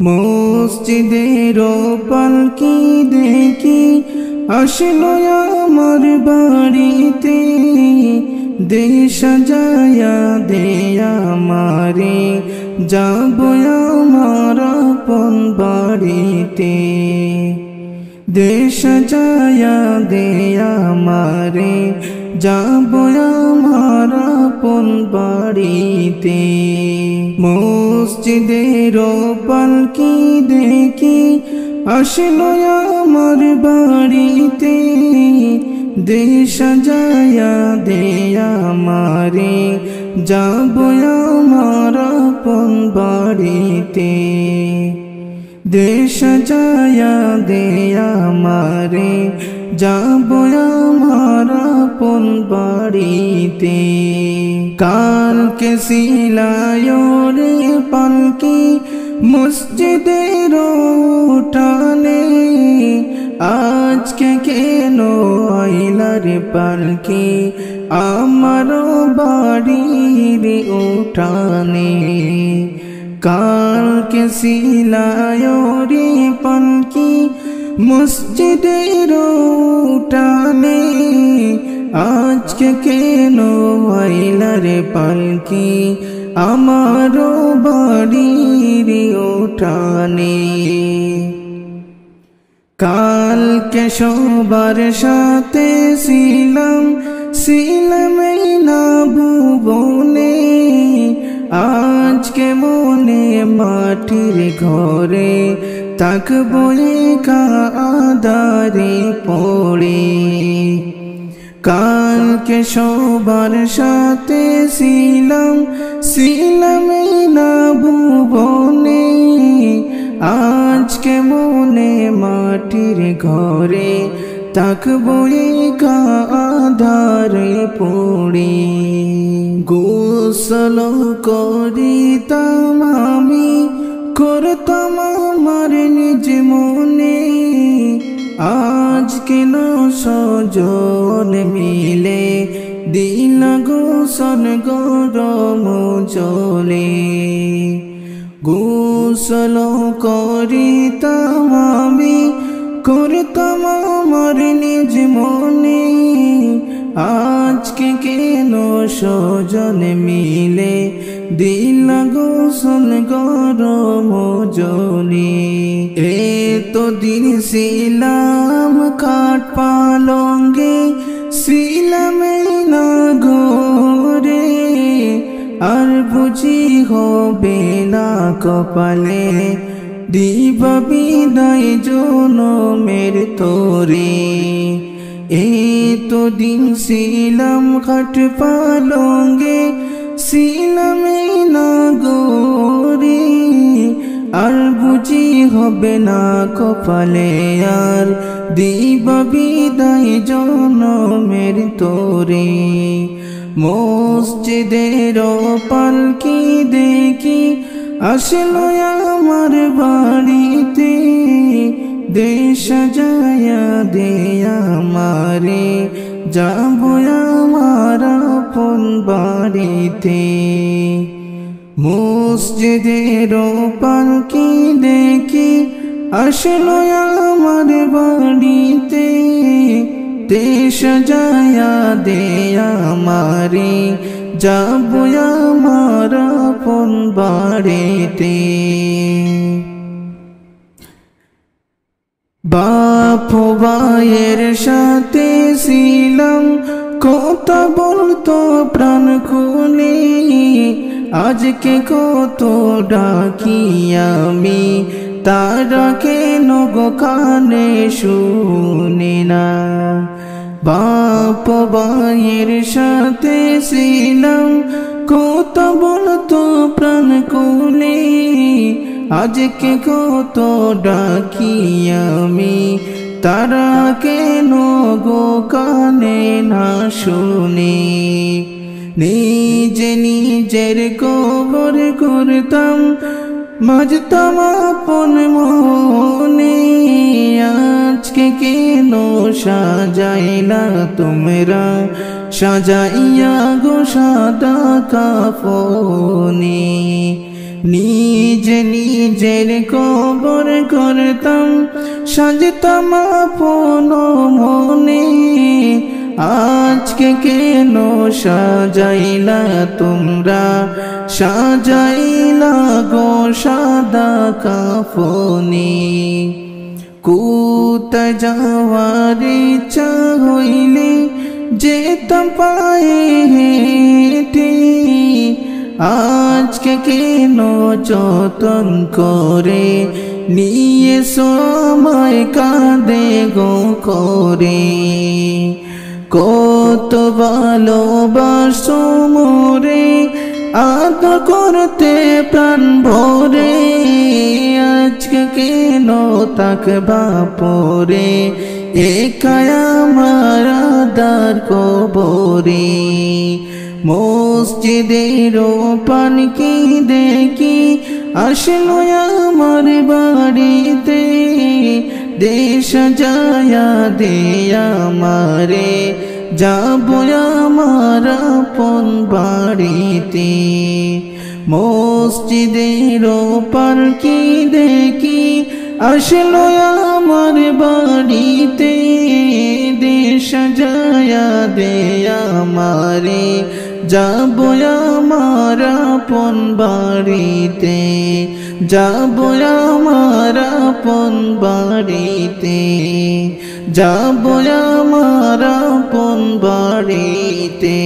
মসজিদের পালকি দেখি আসলো আমার বাড়িতে, দে সাজায়া দে আমারে, যাব আমার আপন বাড়িতে। দে সাজায়া দে আমারে, যাব আমার আপন বাড়িতে। মসজিদের পালকি দেখি আসলো আমার বাড়িতে, দে সাজায়া দে আমারে, যাব আমার আপন বাড়িতে। দে সাজায়া দে আমারে, যাব আমার আপন বাড়িতে। কালকে ছিলায় রে পালকি মসজিদের উঠানে, আজকে কেন আইলা রে পালকি আমার বাড়ির উঠানে। কালকে ছিলায় রে পালকি মসজিদের উঠানে, আজকে কেন আইলা রে পালকি আমার বাড়ির উঠানে। কালকে সবার সাথে ছিলাম না ভুবনে, আজকে মনে মাটির ঘরে থাকবো একা আঁধারে পড়ে। কালকে সবার সাথে ছিলাম না ভুবনে, আজকে মনে মাটির ঘরে থাকবো একা আঁধারে পড়ে। গোসল করিতাম আমি, করতাম আমার নিজ মনে, আজকে ন সজন মিলে দিল গোসল গরম জলে। গোসল করিতাম আমি, করতাম আমার নিজ মনে, আজকে কেন সজন মিলে দিল গোসল গরম জলে। এতদিন ছিলাম খাট পালঙ্গে, ছিলাম না ঘরে, আর বুঝি হবে না কপালে দিব বিদায় জনমের তোরে। এতদিন ছিলাম খাট পালঙ্গে, ছিলাম না ঘরে, আর বুঝি হবে না কপালে আর দিব বিদায় জনমের তোরে। মসজিদের পালকি দেখি আসলো আমার বাড়িতে, দে সাজায়া দে আমারে, যাব আমার আপন বাড়িতে। মসজিদের পালকি দেখি আসলো আমার বাড়িতে, দে সাজায়া দে আমারে, যাব আমার আপন বাড়িতে। বাপ ভাইয়ের সাথে ছিলাম কথা বলতো প্রাণ খুলে, আজকে কত ডাকি আমি, তারা কেন গো কানে শুনে না। বাপ ভাইয়ের সাথে ছিলাম কথা বলতো প্রাণ খুলে, আজকে কত ডাকি আমি, তারা কেন গো কানে না শুনে। নিজে নিজের কবর করতাম, মাজতাম আপন মনে, আজকে কেন সাজাইলা তোমরা, সাজাইয়া গো সাদা কাফনে। নিজে নিজের কবর করতাম সাজতাম আপন মনে আজকে কেন সাজাইলা তোমরা সাজাইলা গো সাদা কাফনে কোথায় যাওয়ার ইচ্ছা হইলে যেতাম পায়ে হেঁটে আজকে কেন যতন করে নিয়ে সময় কাঁদে গো করে কত ভালোবাসো মোরে আদর করতে প্রাণ ভরে আজকে কেন তাকবা পরে একাই আমার আদার কবরে মসজিদের পানকি দেখি আসলো আমার বাড়িতে দেশ সাজায়া দে আমারে যাব আমার আপন বাড়িতে মসজিদের পানকি দেখি আসলো আমার বাড়িতে দেশ সাজায়া দে আমারে যাব আমার আপন বাড়িতে যাব আমার আপন বাড়িতে যাব আমার আপন বাড়িতে।